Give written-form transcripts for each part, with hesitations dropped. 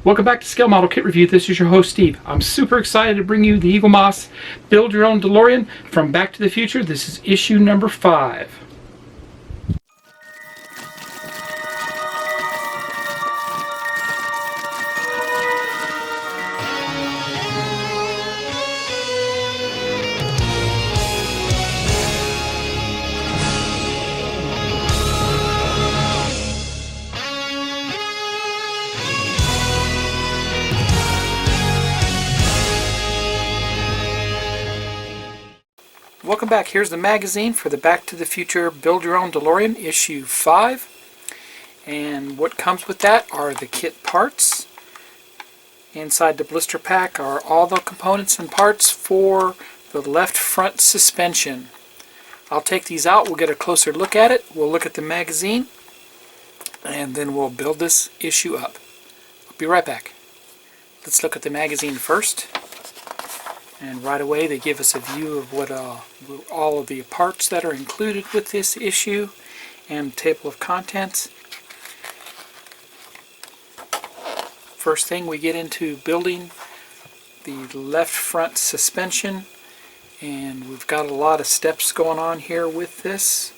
Welcome back to Scale Model Kit Review. This is your host, Steve. I'm super excited to bring you the Eaglemoss Build Your Own DeLorean from Back to the Future. This is issue number 5. Welcome back. Here's the magazine for the Back to the Future Build Your Own DeLorean issue 5. And what comes with that are the kit parts. Inside the blister pack are all the components and parts for the left front suspension. I'll take these out. We'll get a closer look at it. We'll look at the magazine. And then we'll build this issue up. I'll be right back. Let's look at the magazine first. And right away they give us a view of what all of the parts that are included with this issue and table of contents. First thing, we get into building the left front suspension, and we've got a lot of steps going on here with this.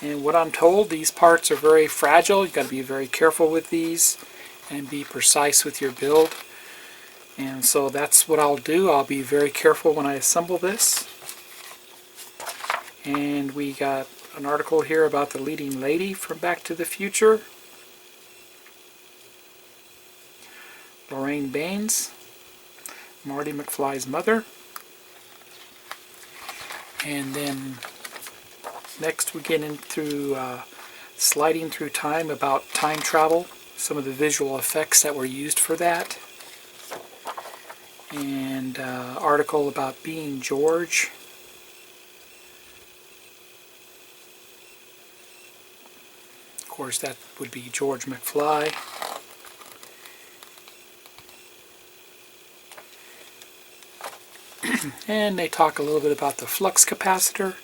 And what I'm told, these parts are very fragile. You've got to be very careful with these and be precise with your build. And so that's what I'll do. I'll be very careful when I assemble this. And we got an article here about the leading lady from Back to the Future, Lorraine Baines, Marty McFly's mother. And then next we get into sliding through time, about time travel, some of the visual effects that were used for that. And article about being George. Of course, that would be George McFly. And they talk a little bit about the flux capacitor,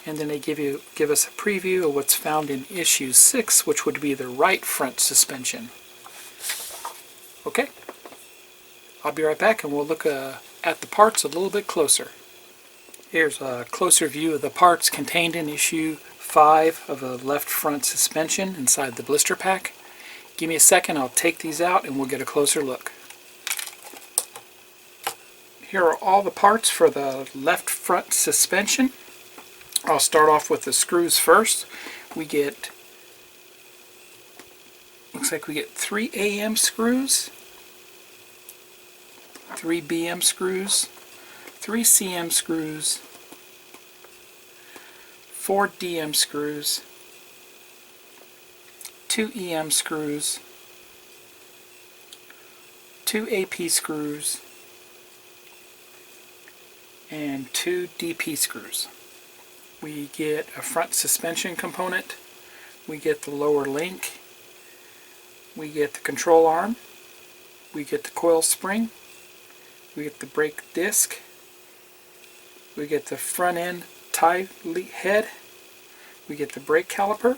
and then they give us a preview of what's found in issue 6, which would be the right front suspension. Okay. I'll be right back and we'll look at the parts a little bit closer. Here's a closer view of the parts contained in issue 5 of the left front suspension inside the blister pack. Give me a second, I'll take these out and we'll get a closer look. Here are all the parts for the left front suspension. I'll start off with the screws first. Looks like we get 3 AM screws, 3 BM screws, 3 CM screws, 4 DM screws, 2 EM screws, 2 AP screws, and 2 DP screws. We get a front suspension component, we get the lower link, we get the control arm, we get the coil spring, we get the brake disc, we get the front end tie head, we get the brake caliper,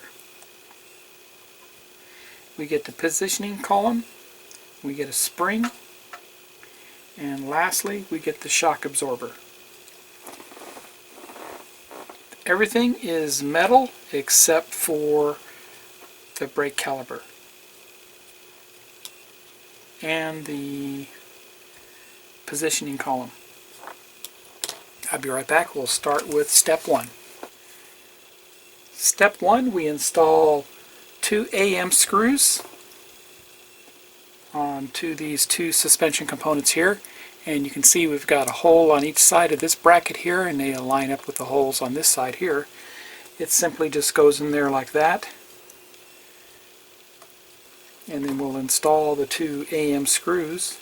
we get the positioning column, we get a spring, and lastly we get the shock absorber. Everything is metal except for the brake caliper and the positioning column. I'll be right back. We'll start with step 1. Step 1, we install 2 AM screws onto these 2 suspension components here, and you can see we've got a hole on each side of this bracket here, and they line up with the holes on this side here. It simply just goes in there like that, and then we'll install the 2 AM screws.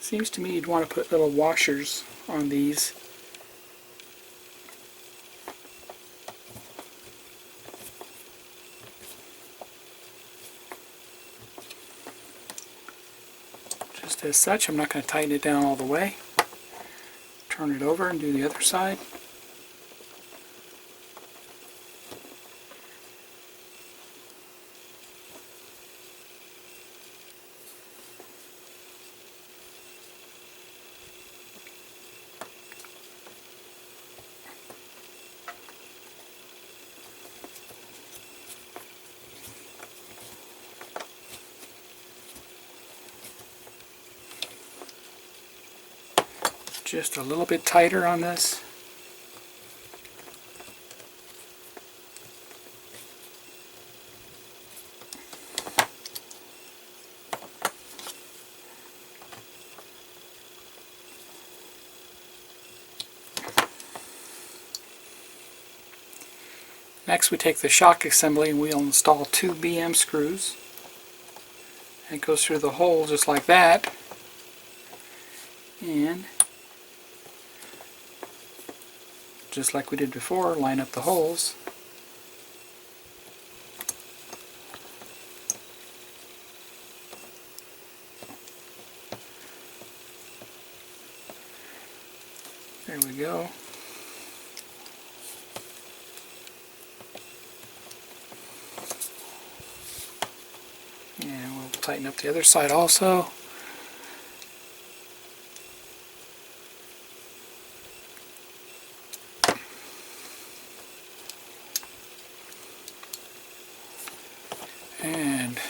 Seems to me you'd want to put little washers on these. Just as such, I'm not going to tighten it down all the way. Turn it over and do the other side. Just a little bit tighter on this. Next we take the shock assembly and we'll install 2 BM screws. And it goes through the hole just like that. And just like we did before, line up the holes. There we go. And we'll tighten up the other side also. And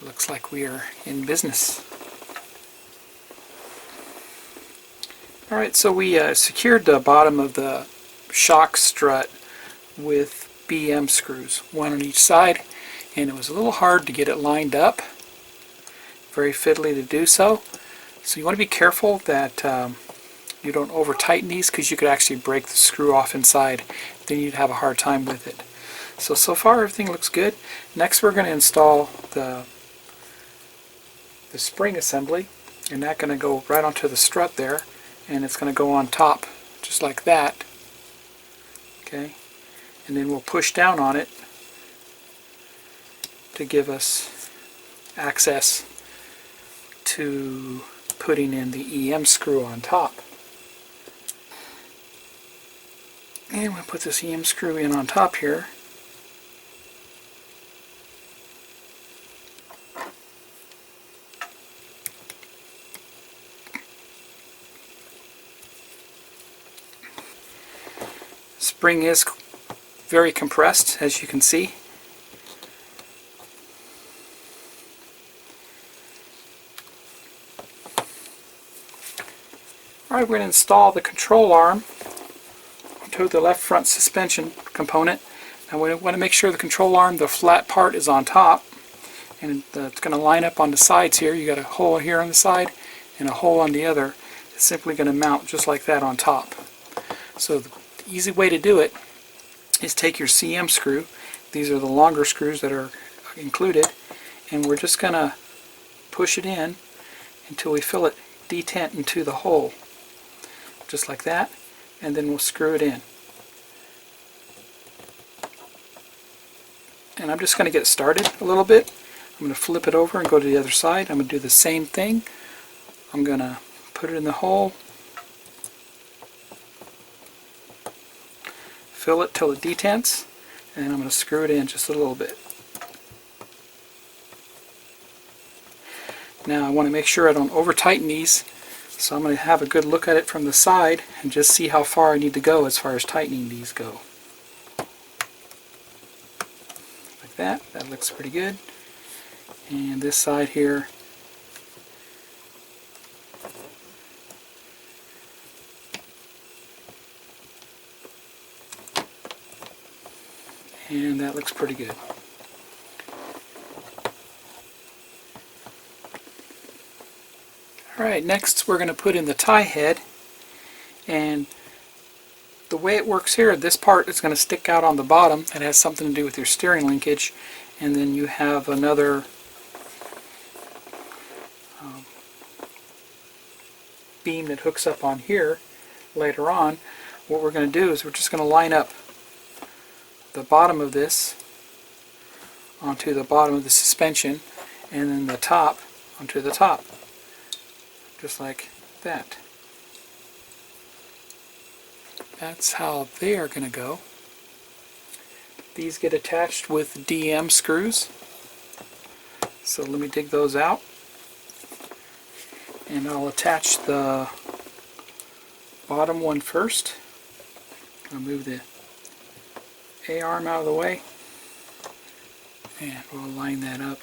looks like we are in business. Alright, so we secured the bottom of the shock strut with BM screws, one on each side, and it was a little hard to get it lined up. Very fiddly to do so. So you want to be careful that you don't over tighten these, because you could actually break the screw off inside. Then you'd have a hard time with it. So far everything looks good. Next we're going to install the spring assembly, and that's going to go right onto the strut there, and it's going to go on top just like that. Okay, and then we'll push down on it to give us access to putting in the EM screw on top. And we'll put this EM screw in on top here. Spring is very compressed, as you can see. Alright, we're going to install the control arm onto the left front suspension component. Now we want to make sure the control arm, the flat part, is on top, and it's going to line up on the sides here. You got a hole here on the side and a hole on the other. It's simply going to mount just like that on top. So the easy way to do it is take your CM screw. These are the longer screws that are included, and we're just going to push it in until we feel it detent into the hole, just like that, and then we'll screw it in. And I'm just going to get started a little bit. I'm going to flip it over and go to the other side. I'm going to do the same thing. I'm going to put it in the hole, fill it till it detents, and I'm going to screw it in just a little bit. Now I want to make sure I don't over tighten these, so I'm going to have a good look at it from the side and just see how far I need to go as far as tightening these go. Like that. That looks pretty good. And this side here, and that looks pretty good. Alright, next we're going to put in the tie head, and the way it works here, this part is going to stick out on the bottom. It has something to do with your steering linkage, and then you have another beam that hooks up on here later on. What we're going to do is we're just going to line up the bottom of this onto the bottom of the suspension, and then the top onto the top, just like that. That's how they are going to go. These get attached with DM screws. So let me dig those out. And I'll attach the bottom one first. I'll move the A-arm out of the way. And we'll line that up.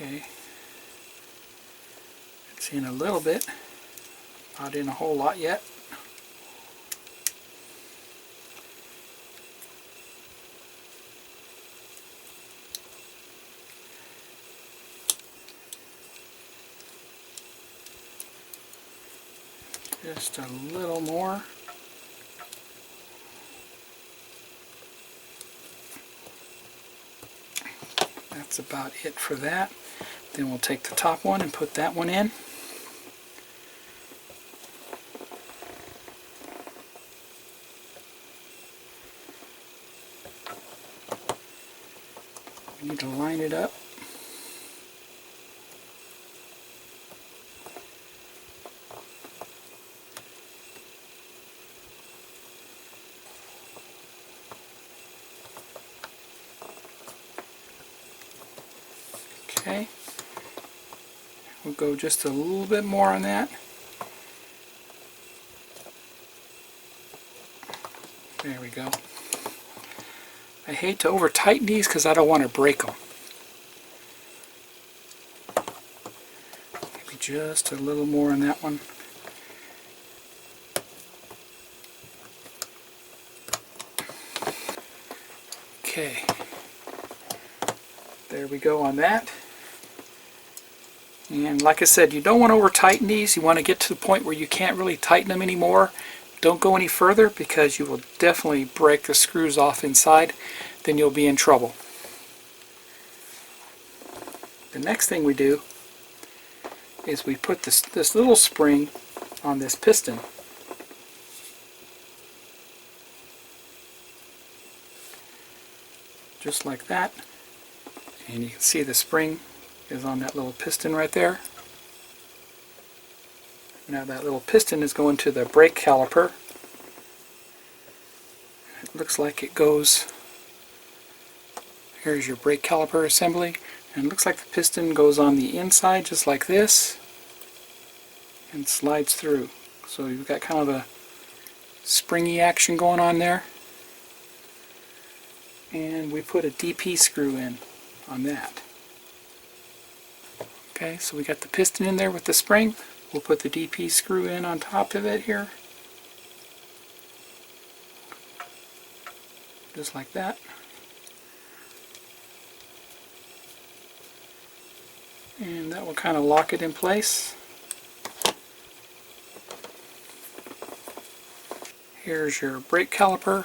Okay, it's in a little bit, not in a whole lot yet. Just a little more. That's about it for that. Then we'll take the top one and put that one in. We need to line it up. Okay. We'll go just a little bit more on that. There we go. I hate to over tighten these because I don't want to break them. Maybe just a little more on that one. Okay. There we go on that. And like I said, you don't want to over tighten these. You want to get to the point where you can't really tighten them anymore. Don't go any further because you will definitely break the screws off inside. Then you'll be in trouble. The next thing we do is we put this little spring on this piston. Just like that. And you can see the spring is on that little piston right there. Now that little piston is going to the brake caliper. It looks like it goes, here's your brake caliper assembly, and it looks like the piston goes on the inside just like this and slides through. So you've got kind of a springy action going on there. And we put a DP screw in on that. Okay, so we got the piston in there with the spring. We'll put the DP screw in on top of it here. Just like that. And that will kind of lock it in place. Here's your brake caliper.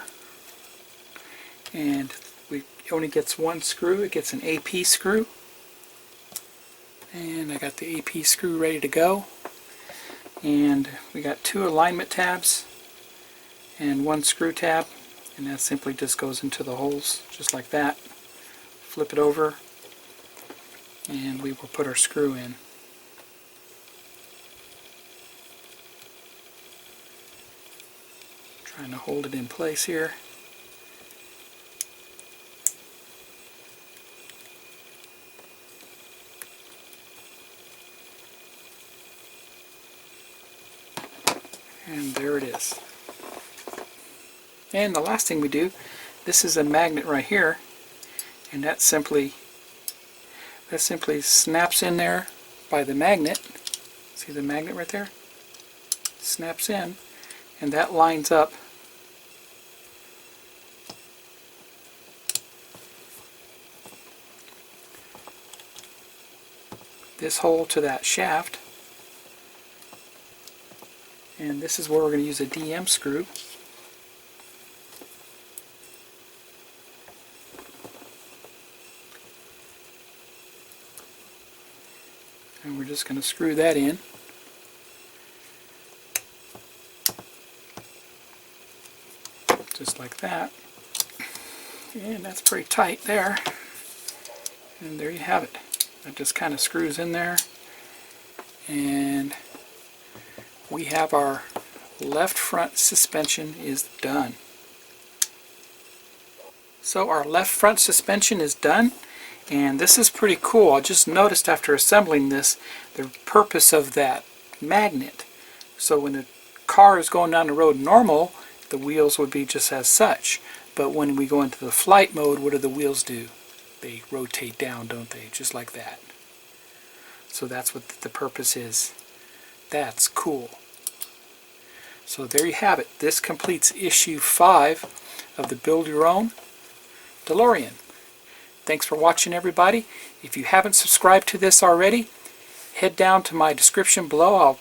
And it only gets one screw. It gets an AP screw. And I got the AP screw ready to go. And we got 2 alignment tabs and 1 screw tab, and that simply just goes into the holes just like that. Flip it over and we will put our screw in. Trying to hold it in place here. And there it is. And the last thing we do, this is a magnet right here, and that simply snaps in there by the magnet. See the magnet right there? Snaps in, and that lines up this hole to that shaft. And this is where we're going to use a DM screw. And we're just going to screw that in. Just like that. And that's pretty tight there. And there you have it. It just kind of screws in there. And we have our left front suspension is done. So our left front suspension is done, and this is pretty cool. I just noticed after assembling this the purpose of that magnet. So when the car is going down the road normal, the wheels would be just as such. But when we go into the flight mode, what do the wheels do? They rotate down, don't they? Just like that. So that's what the purpose is. That's cool. So there you have it. This completes issue 5 of the Build Your Own DeLorean. Thanks for watching, everybody. If you haven't subscribed to this already, head down to my description below. I'll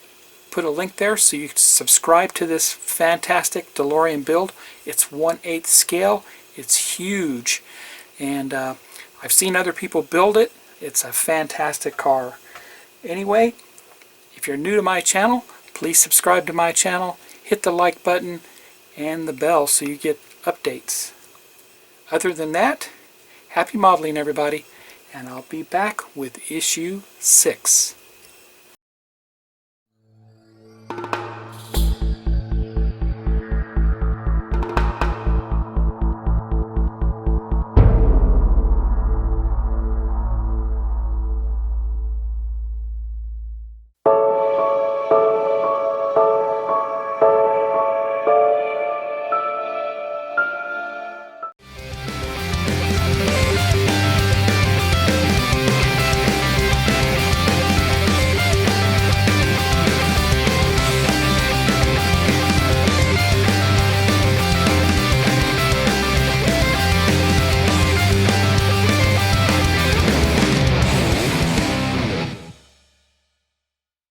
put a link there so you can subscribe to this fantastic DeLorean build. It's 1/8 scale. It's huge. And I've seen other people build it. It's a fantastic car. Anyway, if you're new to my channel, please subscribe to my channel. Hit the like button and the bell so you get updates. Other than that, happy modeling, everybody, and I'll be back with issue 6.